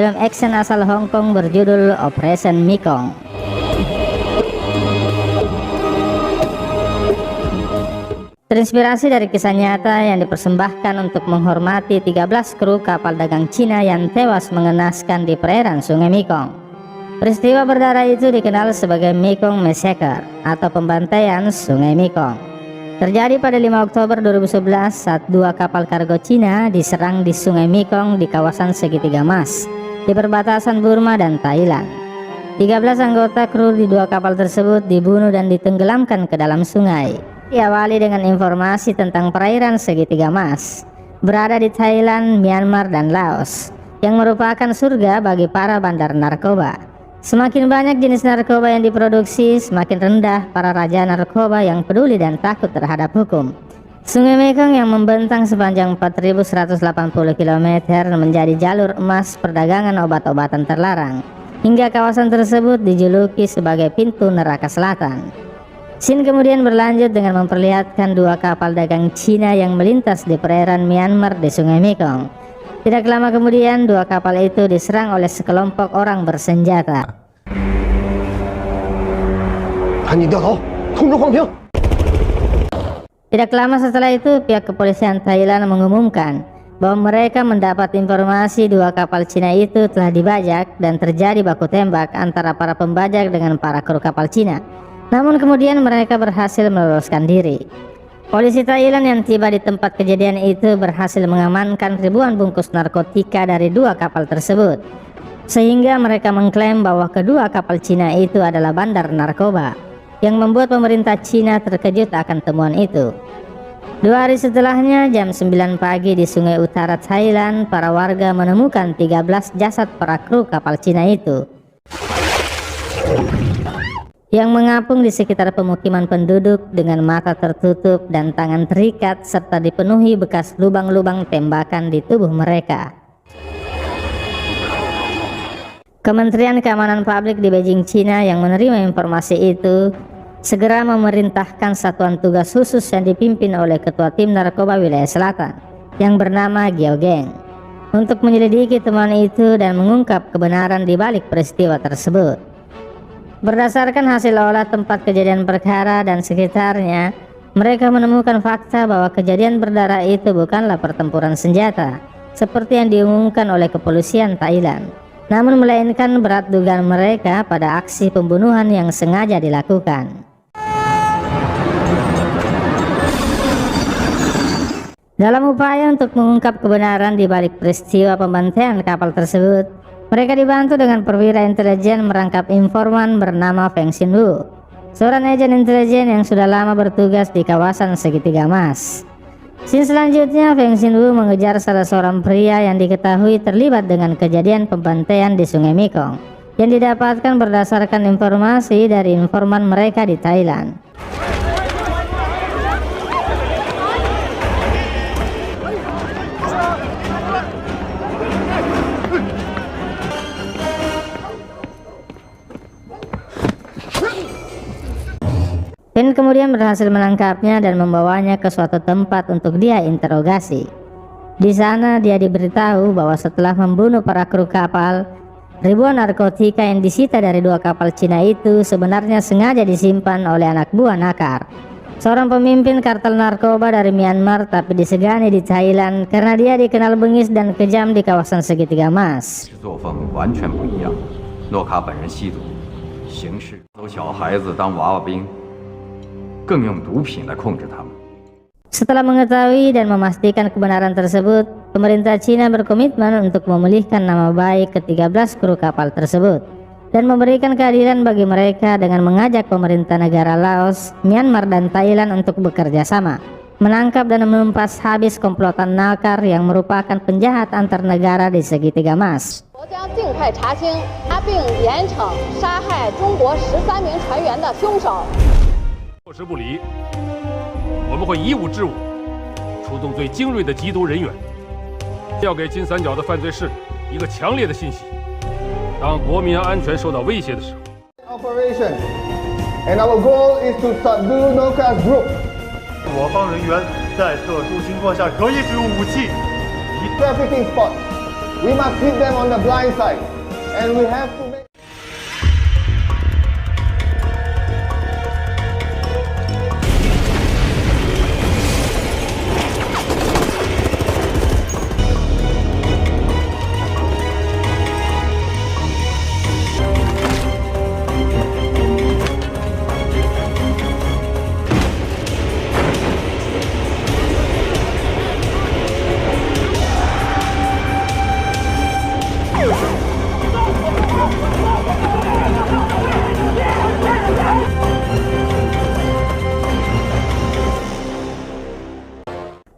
film action asal Hong Kong berjudul Operation Mekong. Terinspirasi dari kisah nyata yang dipersembahkan untuk menghormati 13 kru kapal dagang Cina yang tewas mengenaskan di perairan Sungai Mekong. Peristiwa berdarah itu dikenal sebagai Mekong Massacre atau pembantaian Sungai Mekong. Terjadi pada 5 Oktober 2011 saat 2 kapal kargo Cina diserang di Sungai Mekong di kawasan segitiga emas di perbatasan Burma dan Thailand. 13 anggota kru di 2 kapal tersebut dibunuh dan ditenggelamkan ke dalam sungai. Diawali dengan informasi tentang perairan segitiga emas berada di Thailand, Myanmar, dan Laos yang merupakan surga bagi para bandar narkoba. Semakin banyak jenis narkoba yang diproduksi, semakin rendah para raja narkoba yang peduli dan takut terhadap hukum. Sungai Mekong yang membentang sepanjang 4.180 km menjadi jalur emas perdagangan obat-obatan terlarang, hingga kawasan tersebut dijuluki sebagai pintu neraka selatan. Scene kemudian berlanjut dengan memperlihatkan 2 kapal dagang Cina yang melintas di perairan Myanmar di Sungai Mekong. Tidak lama kemudian 2 kapal itu diserang oleh sekelompok orang bersenjata. Tidak lama setelah itu pihak kepolisian Thailand mengumumkan bahwa mereka mendapat informasi 2 kapal Cina itu telah dibajak dan terjadi baku tembak antara para pembajak dengan para kru kapal Cina. Namun kemudian mereka berhasil meloloskan diri. Polisi Thailand yang tiba di tempat kejadian itu berhasil mengamankan ribuan bungkus narkotika dari 2 kapal tersebut, sehingga mereka mengklaim bahwa kedua kapal Cina itu adalah bandar narkoba, yang membuat pemerintah Cina terkejut akan temuan itu. 2 hari setelahnya, jam 9 pagi di Sungai Utara Thailand, para warga menemukan 13 jasad para kru kapal Cina itu yang mengapung di sekitar pemukiman penduduk dengan mata tertutup dan tangan terikat serta dipenuhi bekas lubang-lubang tembakan di tubuh mereka. Kementerian Keamanan Publik di Beijing, Cina yang menerima informasi itu segera memerintahkan satuan tugas khusus yang dipimpin oleh Ketua Tim Narkoba Wilayah Selatan yang bernama Giao Geng untuk menyelidiki temuan itu dan mengungkap kebenaran di balik peristiwa tersebut. Berdasarkan hasil olah tempat kejadian perkara dan sekitarnya, mereka menemukan fakta bahwa kejadian berdarah itu bukanlah pertempuran senjata seperti yang diumumkan oleh kepolisian Thailand, namun melainkan berat dugaan mereka pada aksi pembunuhan yang sengaja dilakukan. Dalam upaya untuk mengungkap kebenaran di balik peristiwa pembantaian kapal tersebut, mereka dibantu dengan perwira intelijen merangkap informan bernama Feng Xinwu, seorang agen intelijen yang sudah lama bertugas di kawasan segitiga emas. Scene selanjutnya, Feng Xinwu mengejar salah seorang pria yang diketahui terlibat dengan kejadian pembantaian di Sungai Mekong yang didapatkan berdasarkan informasi dari informan mereka di Thailand. Fen kemudian berhasil menangkapnya dan membawanya ke suatu tempat untuk dia interogasi. Di sana dia diberitahu bahwa setelah membunuh para kru kapal, ribuan narkotika yang disita dari 2 kapal Cina itu sebenarnya sengaja disimpan oleh anak buah Nakar, seorang pemimpin kartel narkoba dari Myanmar tapi disegani di Thailand karena dia dikenal bengis dan kejam di kawasan segitiga emas. Setelah mengetahui dan memastikan kebenaran tersebut, pemerintah Cina berkomitmen untuk memulihkan nama baik ke-13 kru kapal tersebut dan memberikan keadilan bagi mereka dengan mengajak pemerintah negara Laos, Myanmar, dan Thailand untuk bekerja sama, menangkap dan menumpas habis komplotan Nakar yang merupakan penjahat antar negara di segitiga emas. Operation, and our goal is to subdue Nokas Group. 我方人员在特殊情况下可以使用武器。 Trafficking spot. We must hit them on the blind side. And we have to make...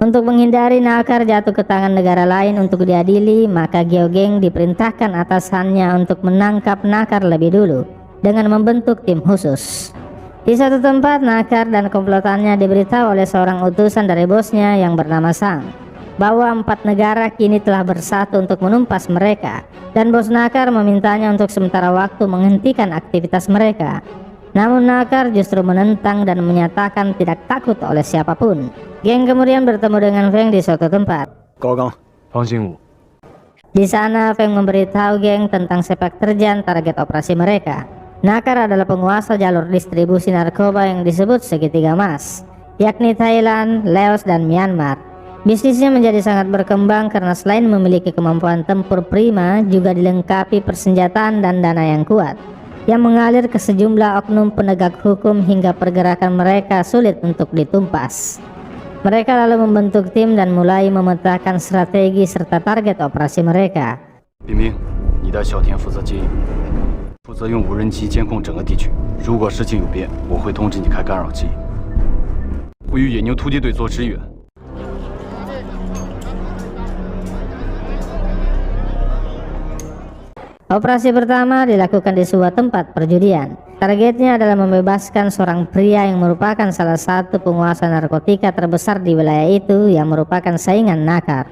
Untuk menghindari Nakar jatuh ke tangan negara lain untuk diadili, maka Gyogeng diperintahkan atasannya untuk menangkap Nakar lebih dulu dengan membentuk tim khusus. Di satu tempat, Nakar dan komplotannya diberitahu oleh seorang utusan dari bosnya yang bernama Sang bahwa 4 negara kini telah bersatu untuk menumpas mereka, dan bos Nakar memintanya untuk sementara waktu menghentikan aktivitas mereka. Namun Nakar justru menentang dan menyatakan tidak takut oleh siapapun. Geng kemudian bertemu dengan Feng di suatu tempat. Di sana Feng memberitahu geng tentang sepak terjang target operasi mereka. Nakar adalah penguasa jalur distribusi narkoba yang disebut segitiga emas, yakni Thailand, Laos, dan Myanmar. Bisnisnya menjadi sangat berkembang karena selain memiliki kemampuan tempur prima, juga dilengkapi persenjataan dan dana yang kuat, yang mengalir ke sejumlah oknum penegak hukum hingga pergerakan mereka sulit untuk ditumpas. Mereka lalu membentuk tim dan mulai memetakan strategi serta target operasi mereka. 冰冰，你带小田负责接应，负责用无人机监控整个地区。如果事情有变，我会通知你开干扰机。我与野牛突击队做支援。 Operasi pertama dilakukan di sebuah tempat perjudian. Targetnya adalah membebaskan seorang pria yang merupakan salah satu penguasa narkotika terbesar di wilayah itu, yang merupakan saingan Nakar,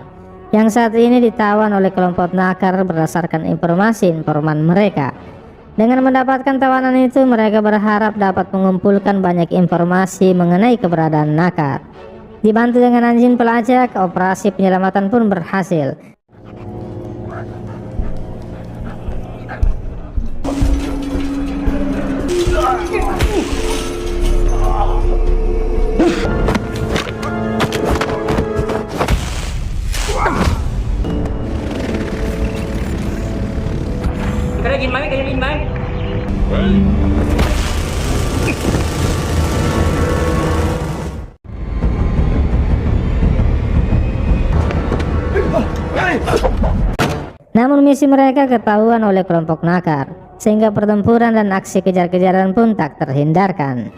yang saat ini ditawan oleh kelompok Nakar berdasarkan informasi informan mereka. Dengan mendapatkan tawanan itu, mereka berharap dapat mengumpulkan banyak informasi mengenai keberadaan Nakar. Dibantu dengan anjing pelacak, operasi penyelamatan pun berhasil. Namun misi mereka ketahuan oleh kelompok Nakar, sehingga pertempuran dan aksi kejar-kejaran pun tak terhindarkan.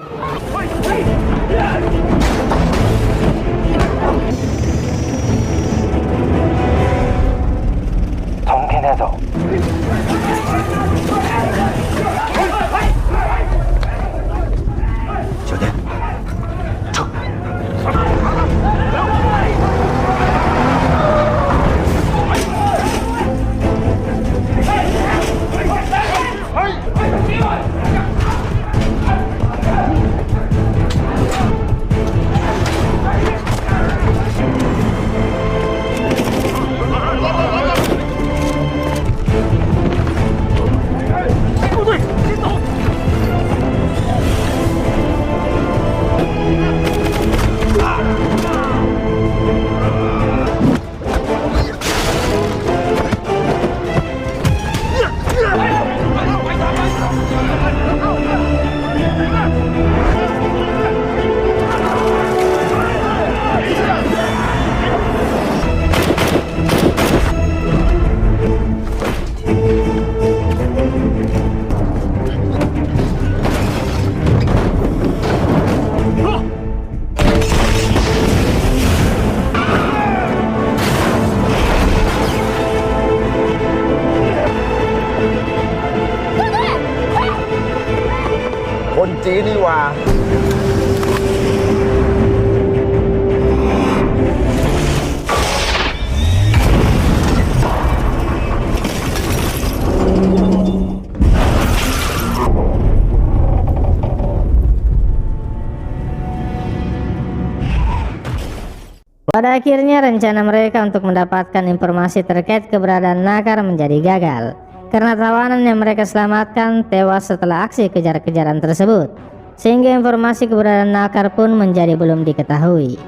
Pada akhirnya rencana mereka untuk mendapatkan informasi terkait keberadaan Nakar menjadi gagal, karena tawanan yang mereka selamatkan tewas setelah aksi kejar-kejaran tersebut, sehingga informasi keberadaan Nakar pun menjadi belum diketahui.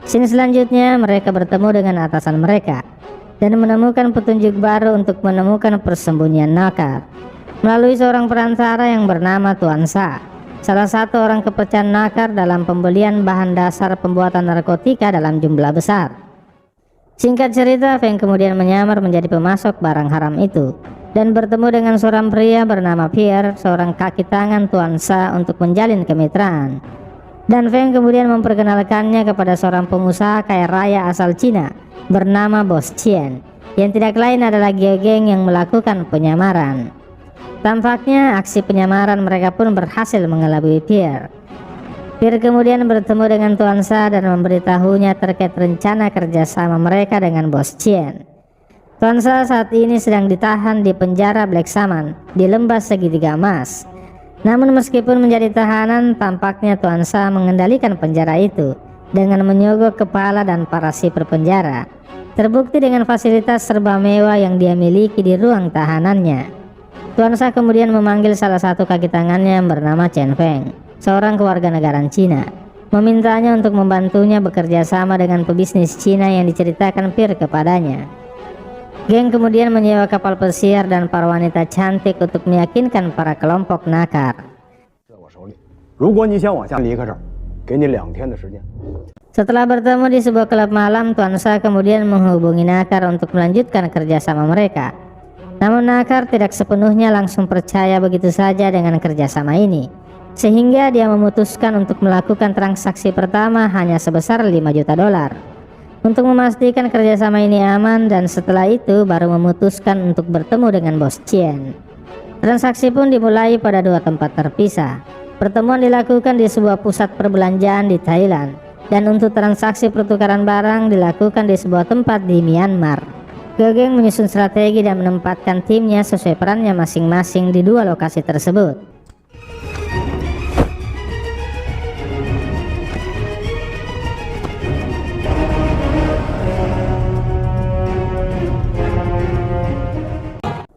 Scene selanjutnya mereka bertemu dengan atasan mereka dan menemukan petunjuk baru untuk menemukan persembunyian Nakar melalui seorang perantara yang bernama Tuan Sa, salah satu orang kepercayaan Nakar dalam pembelian bahan dasar pembuatan narkotika dalam jumlah besar. Singkat cerita, Feng kemudian menyamar menjadi pemasok barang haram itu dan bertemu dengan seorang pria bernama Pierre, seorang kaki tangan Tuan Sa, untuk menjalin kemitraan. Dan Feng kemudian memperkenalkannya kepada seorang pengusaha kaya raya asal Cina bernama Bos Chien, yang tidak lain adalah geng yang melakukan penyamaran. Tampaknya aksi penyamaran mereka pun berhasil mengelabui Pierre. Pierre kemudian bertemu dengan Tuan Sa dan memberitahunya terkait rencana kerjasama mereka dengan Bos Chien. Tuan Sa saat ini sedang ditahan di penjara Black Saman di lembah segitiga emas. Namun meskipun menjadi tahanan, tampaknya Tuan Sa mengendalikan penjara itu dengan menyogok kepala dan para sipir penjara. Terbukti dengan fasilitas serba mewah yang dia miliki di ruang tahanannya. Tuan Sa kemudian memanggil salah satu kaki tangannya yang bernama Chen Feng, seorang kewarganegaraan Cina, memintanya untuk membantunya bekerja sama dengan pebisnis Cina yang diceritakan Pierre kepadanya. Geng kemudian menyewa kapal pesiar dan para wanita cantik untuk meyakinkan para kelompok Nakar. Setelah bertemu di sebuah klub malam, Tuan Sa kemudian menghubungi Nakar untuk melanjutkan kerjasama mereka. Namun Nakar tidak sepenuhnya langsung percaya begitu saja dengan kerjasama ini, sehingga dia memutuskan untuk melakukan transaksi pertama hanya sebesar 5 juta dolar. Untuk memastikan kerjasama ini aman, dan setelah itu baru memutuskan untuk bertemu dengan Bos Chien. Transaksi pun dimulai pada 2 tempat terpisah. Pertemuan dilakukan di sebuah pusat perbelanjaan di Thailand, dan untuk transaksi pertukaran barang dilakukan di sebuah tempat di Myanmar. Geng menyusun strategi dan menempatkan timnya sesuai perannya masing-masing di 2 lokasi tersebut.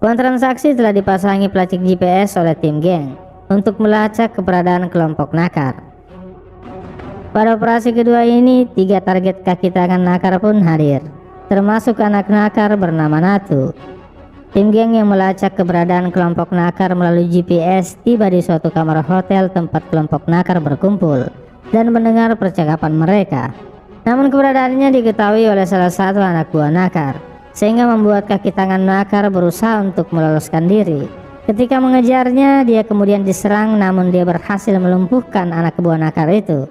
Uang transaksi telah dipasangi pelacak GPS oleh tim geng untuk melacak keberadaan kelompok Nakar. Pada operasi kedua ini, 3 target kaki tangan Nakar pun hadir, termasuk anak Nakar bernama Natu. Tim geng yang melacak keberadaan kelompok Nakar melalui GPS tiba di suatu kamar hotel tempat kelompok Nakar berkumpul dan mendengar percakapan mereka. Namun keberadaannya diketahui oleh salah satu anak buah Nakar, sehingga membuat kaki tangan Nakar berusaha untuk meloloskan diri. Ketika mengejarnya, dia kemudian diserang, namun dia berhasil melumpuhkan anak buah Nakar itu.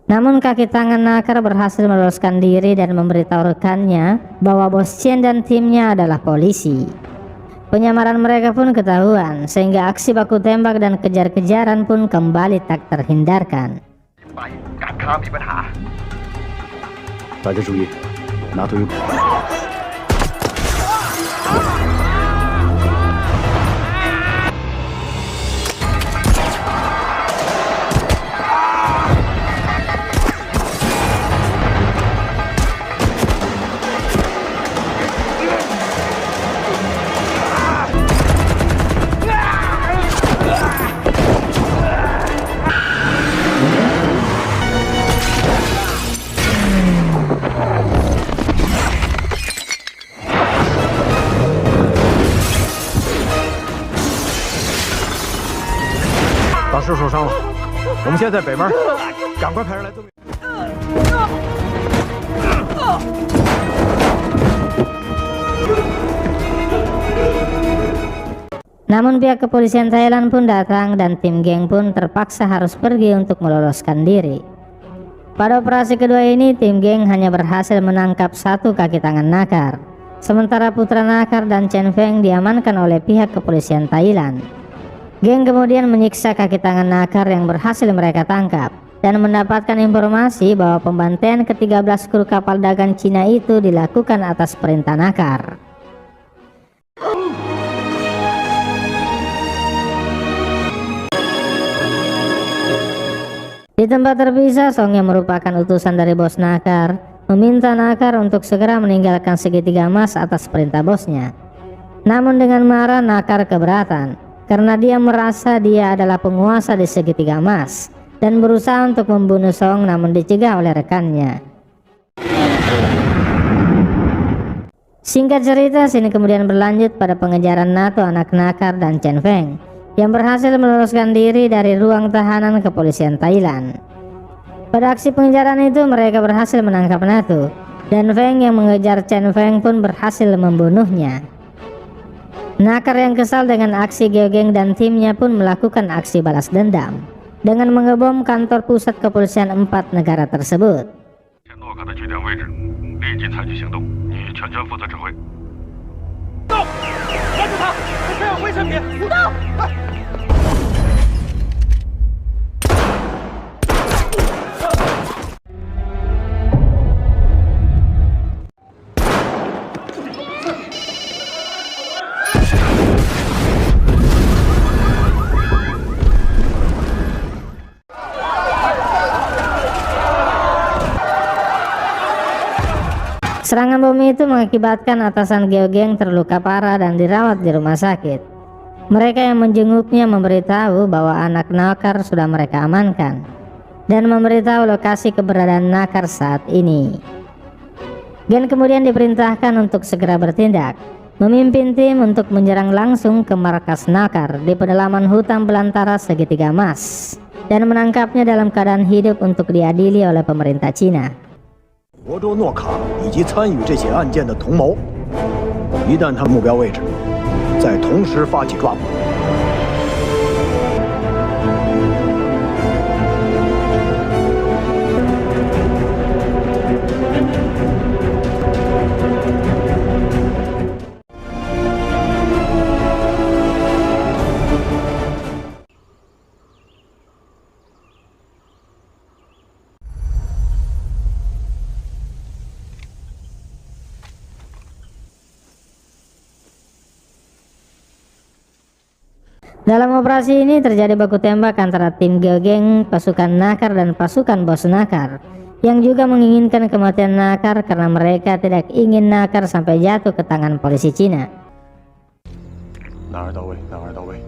Namun kaki tangan Nakar berhasil meloloskan diri dan memberitahu rekannya bahwa Bos Chien dan timnya adalah polisi. Penyamaran mereka pun ketahuan, sehingga aksi baku tembak dan kejar-kejaran pun kembali tak terhindarkan. 大家注意，拿头有口。 大师受伤了，我们现在北门，赶快派人来增援。 Namun pihak kepolisian Thailand pun datang dan tim geng pun terpaksa harus pergi untuk meloloskan diri. Pada operasi kedua ini, tim geng hanya berhasil menangkap 1 kaki tangan Nakar, sementara putra Nakar dan Chen Feng diamankan oleh pihak kepolisian Thailand. Geng kemudian menyiksa kaki tangan Nakar yang berhasil mereka tangkap dan mendapatkan informasi bahwa pembantaian ke-13 kru kapal dagang Cina itu dilakukan atas perintah Nakar. Di tempat terpisah, Song yang merupakan utusan dari bos Nakar meminta Nakar untuk segera meninggalkan segitiga emas atas perintah bosnya. Namun dengan marah, Nakar keberatan karena dia merasa dia adalah penguasa di segitiga emas dan berusaha untuk membunuh Song, namun dicegah oleh rekannya. Singkat cerita, sini kemudian berlanjut pada pengejaran NATO anak Nakar dan Chen Feng yang berhasil meloloskan diri dari ruang tahanan kepolisian Thailand. Pada aksi pengejaran itu mereka berhasil menangkap NATO, dan Feng yang mengejar Chen Feng pun berhasil membunuhnya. Nakar yang kesal dengan aksi Geogeng dan timnya pun melakukan aksi balas dendam dengan mengebom kantor pusat kepolisian 4 negara tersebut. Serangan bom itu mengakibatkan atasan Geogeng terluka parah dan dirawat di rumah sakit. Mereka yang menjenguknya memberitahu bahwa anak Nakar sudah mereka amankan dan memberitahu lokasi keberadaan Nakar saat ini. Gen kemudian diperintahkan untuk segera bertindak, memimpin tim untuk menyerang langsung ke markas Nakar di pedalaman hutan belantara segitiga emas dan menangkapnya dalam keadaan hidup untuk diadili oleh pemerintah Cina. 活捉诺卡以及参与这起案件的同谋，一旦他目标位置，再同时发起抓捕。 Dalam operasi ini terjadi baku tembak antara tim Geogeng, pasukan Nakar dan pasukan bos Nakar yang juga menginginkan kematian Nakar karena mereka tidak ingin Nakar sampai jatuh ke tangan polisi Cina. 男儿到位，男儿到位。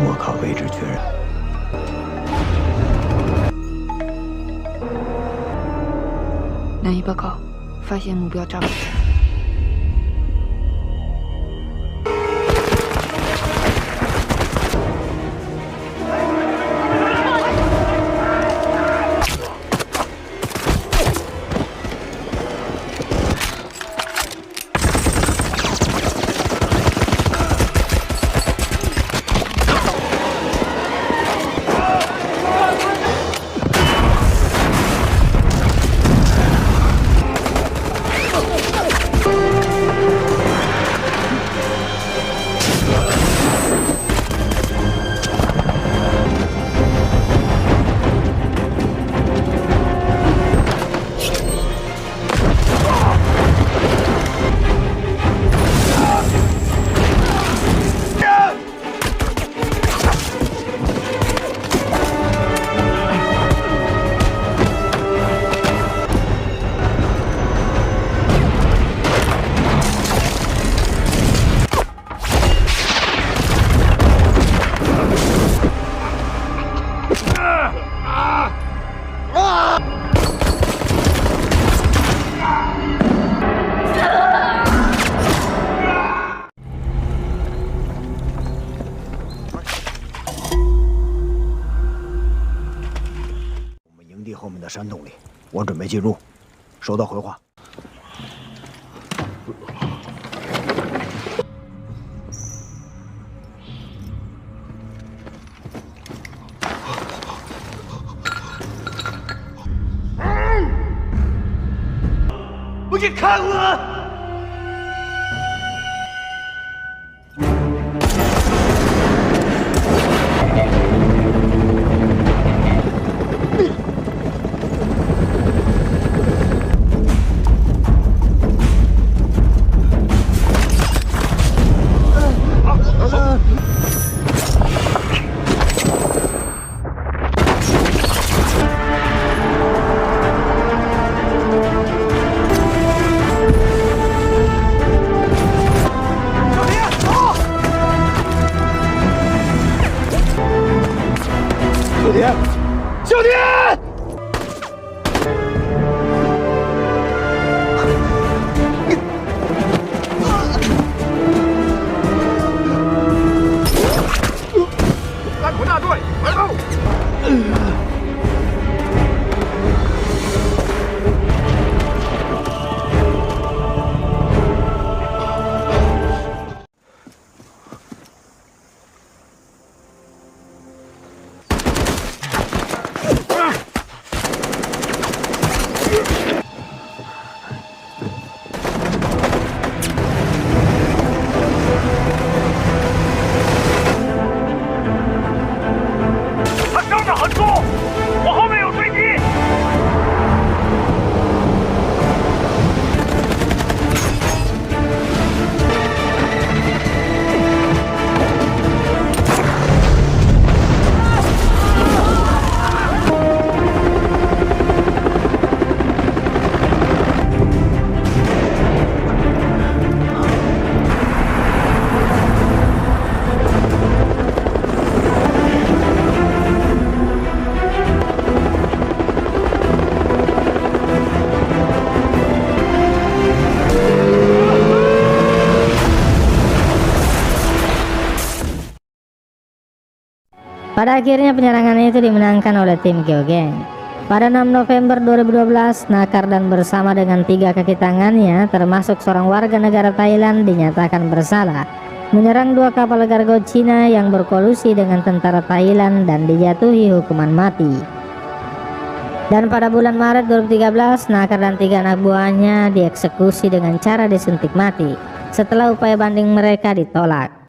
诺卡位置确认。 南一报告，发现目标炸毁。后面的山洞里，我准备进入，收到回话。我给看我！ 我 Pada akhirnya penyerangan itu dimenangkan oleh tim Kyogen. Pada 6 November 2012, Nakar dan bersama dengan 3 kaki tangannya termasuk seorang warga negara Thailand dinyatakan bersalah menyerang 2 kapal kargo Cina yang berkolusi dengan tentara Thailand dan dijatuhi hukuman mati. Dan pada bulan Maret 2013, Nakar dan 3 anak buahnya dieksekusi dengan cara disuntik mati setelah upaya banding mereka ditolak.